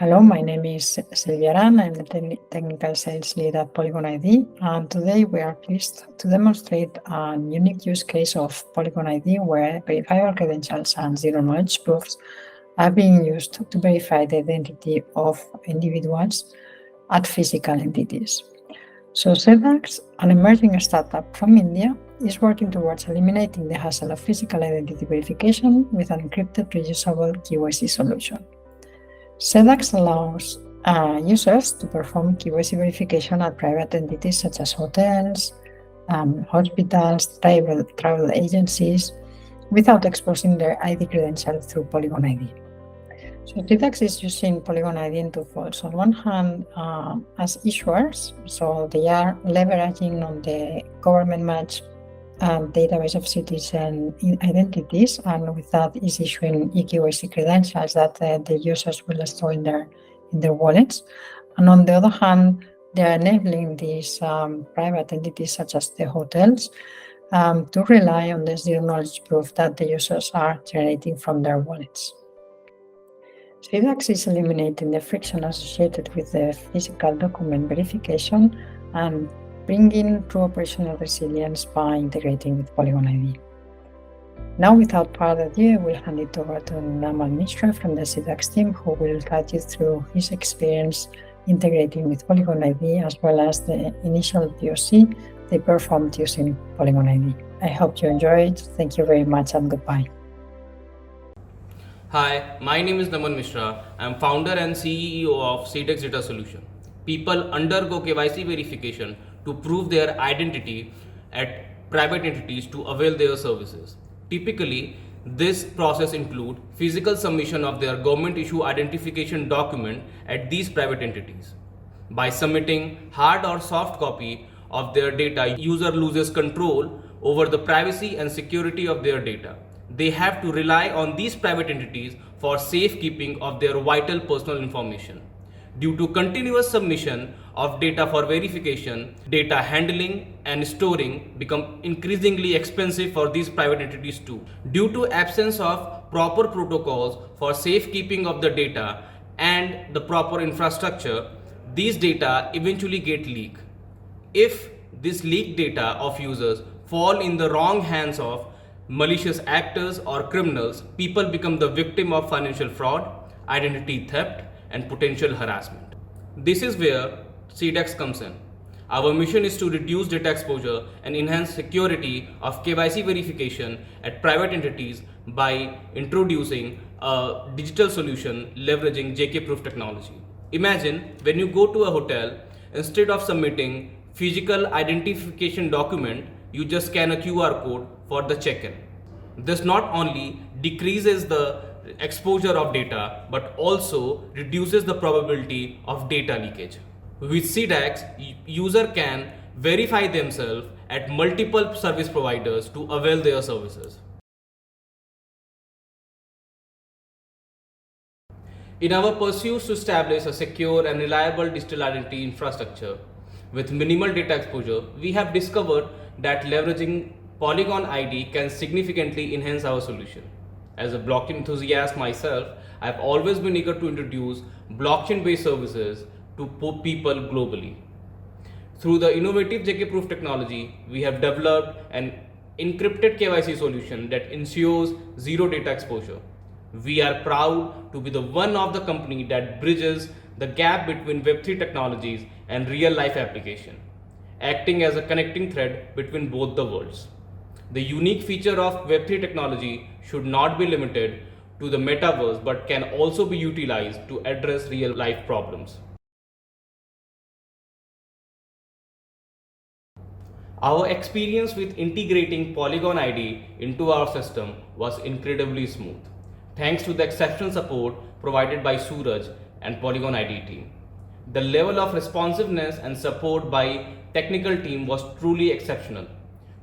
Hello, my name is Silvia Aran. I'm the technical sales lead at Polygon ID, and today we are pleased to demonstrate a unique use case of Polygon ID where verifiable credentials and zero-knowledge proofs are being used to verify the identity of individuals at physical entities. So Sedax, an emerging startup from India, is working towards eliminating the hassle of physical identity verification with an encrypted reusable KYC solution. Sedax allows users to perform KYC verification at private entities such as hotels, hospitals, travel agencies, without exposing their ID credentials through Polygon ID. So Sedax is using Polygon ID in two folds. On one hand, as issuers, so they are leveraging on the government match database of citizen identities, and with that is issuing eKYC credentials that the users will store in their wallets. And on the other hand, they are enabling these private entities such as the hotels to rely on the zero-knowledge proof that the users are generating from their wallets. Sedax is eliminating the friction associated with the physical document verification and bringing true operational resilience by integrating with Polygon ID. Now, without further ado, I will hand it over to Naman Mishra from the Sedax team, who will guide you through his experience integrating with Polygon ID, as well as the initial POC they performed using Polygon ID. I hope you enjoy it. Thank you very much and goodbye. Hi, my name is Naman Mishra. I'm founder and CEO of Sedax Data Solution. People undergo KYC verification to prove their identity at private entities to avail their services. Typically, this process includes physical submission of their government issue identification document at these private entities. By submitting hard or soft copy of their data, user loses control over the privacy and security of their data. They have to rely on these private entities for safekeeping of their vital personal information. Due to continuous submission of data for verification, data handling and storing become increasingly expensive for these private entities too. Due to absence of proper protocols for safekeeping of the data and the proper infrastructure, these data eventually get leaked. If this leaked data of users fall in the wrong hands of malicious actors or criminals, people become the victim of financial fraud, identity theft, and potential harassment. This is where Sedax comes in. Our mission is to reduce data exposure and enhance security of KYC verification at private entities by introducing a digital solution leveraging JK proof technology. Imagine when you go to a hotel, instead of submitting physical identification document, you just scan a QR code for the check-in. This not only decreases the exposure of data, but also reduces the probability of data leakage. With Sedax, user can verify themselves at multiple service providers to avail their services. In our pursuit to establish a secure and reliable digital identity infrastructure with minimal data exposure, we have discovered that leveraging Polygon ID can significantly enhance our solution. As a blockchain enthusiast myself, I've always been eager to introduce blockchain-based services to people globally. Through the innovative JK proof technology, we have developed an encrypted KYC solution that ensures zero data exposure. We are proud to be the one of the company that bridges the gap between Web3 technologies and real-life application, acting as a connecting thread between both the worlds. The unique feature of Web3 technology should not be limited to the metaverse, but can also be utilized to address real-life problems. Our experience with integrating Polygon ID into our system was incredibly smooth, thanks to the exceptional support provided by Suraj and Polygon ID team. The level of responsiveness and support by technical team was truly exceptional.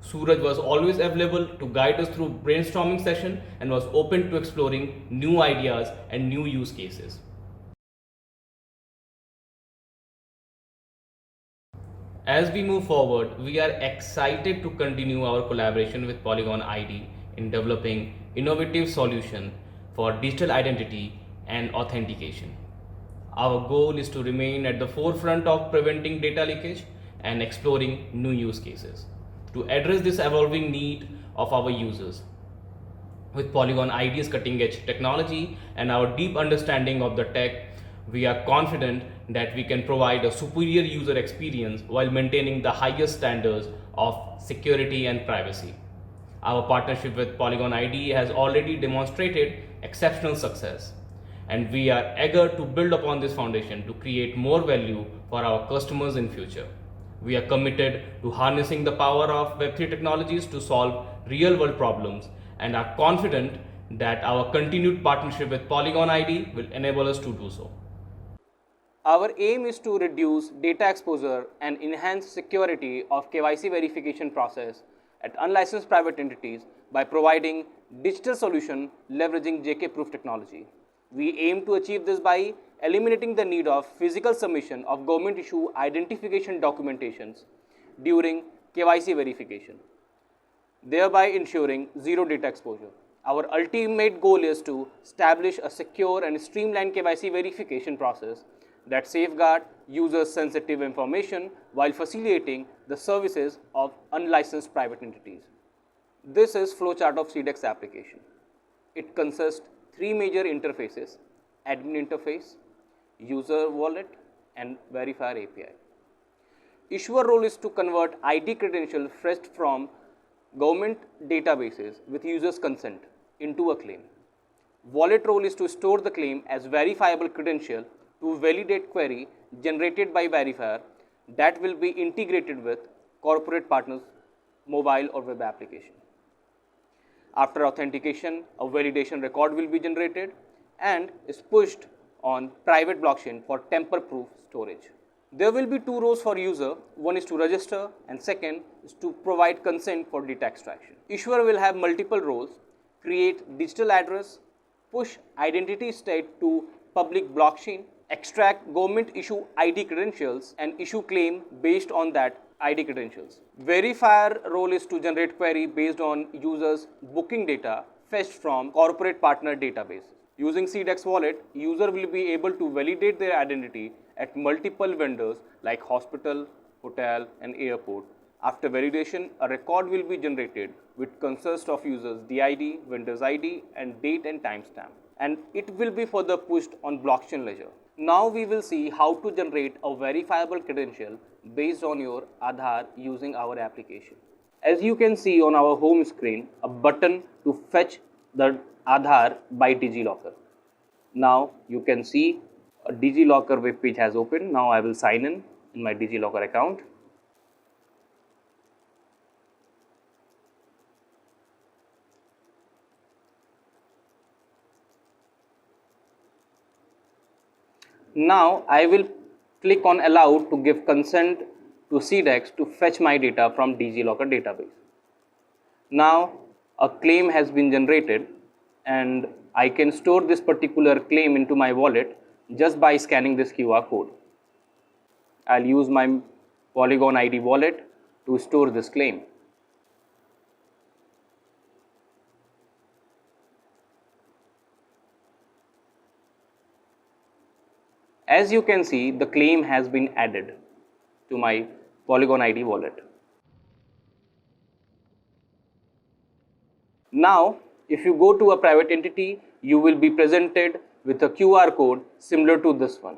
Suraj was always available to guide us through brainstorming session and was open to exploring new ideas and new use cases. As we move forward, we are excited to continue our collaboration with Polygon ID in developing innovative solutions for digital identity and authentication. Our goal is to remain at the forefront of preventing data leakage and exploring new use cases to address this evolving need of our users. With Polygon ID's cutting edge technology and our deep understanding of the tech, we are confident that we can provide a superior user experience while maintaining the highest standards of security and privacy. Our partnership with Polygon ID has already demonstrated exceptional success, and we are eager to build upon this foundation to create more value for our customers in future. We are committed to harnessing the power of Web3 technologies to solve real-world problems and are confident that our continued partnership with Polygon ID will enable us to do so. Our aim is to reduce data exposure and enhance security of KYC verification process at unlicensed private entities by providing digital solution leveraging JK-proof technology. We aim to achieve this by eliminating the need of physical submission of government issue identification documentations during KYC verification, thereby ensuring zero data exposure. Our ultimate goal is to establish a secure and streamlined KYC verification process that safeguard users' sensitive information while facilitating the services of unlicensed private entities. This is flowchart of Sedax application. It consists three major interfaces: admin interface, user wallet, and verifier API. Issuer role is to convert ID credential fetched from government databases with users' consent into a claim. Wallet role is to store the claim as verifiable credential to validate query generated by verifier that will be integrated with corporate partners' mobile or web application. After authentication, a validation record will be generated and is pushed on private blockchain for tamper-proof storage. There will be two roles for user. One is to register and second is to provide consent for data extraction. Issuer will have multiple roles: create digital address, push identity state to public blockchain, extract government issue ID credentials, and issue claim based on that ID credentials. Verifier role is to generate query based on users' booking data fetched from corporate partner database. Using Sedax wallet, user will be able to validate their identity at multiple vendors like hospital, hotel, and airport. After validation, a record will be generated which consists of users' DID, vendor's ID, and date and timestamp, and it will be further pushed on blockchain ledger. Now we will see how to generate a verifiable credential based on your Aadhaar using our application. As you can see on our home screen, a button to fetch the Aadhaar by DigiLocker. Now you can see a DigiLocker web page has opened. Now I will sign in my DigiLocker account. Now I will click on allow to give consent to Sedax to fetch my data from DigiLocker database. Now a claim has been generated and I can store this particular claim into my wallet just by scanning this QR code. I'll use my Polygon ID wallet to store this claim. As you can see, the claim has been added to my Polygon ID wallet. Now, if you go to a private entity, you will be presented with a QR code similar to this one,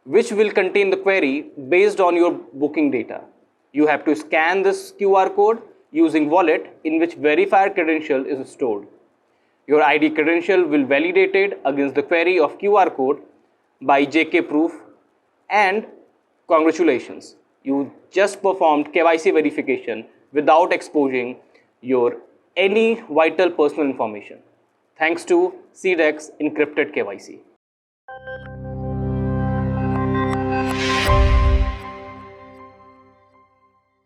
which will contain the query based on your booking data. You have to scan this QR code using wallet in which verifier credential is stored. Your ID credential will be validated against the query of QR code by JK proof, and congratulations, you just performed KYC verification without exposing your any vital personal information thanks to Sedax encrypted KYC.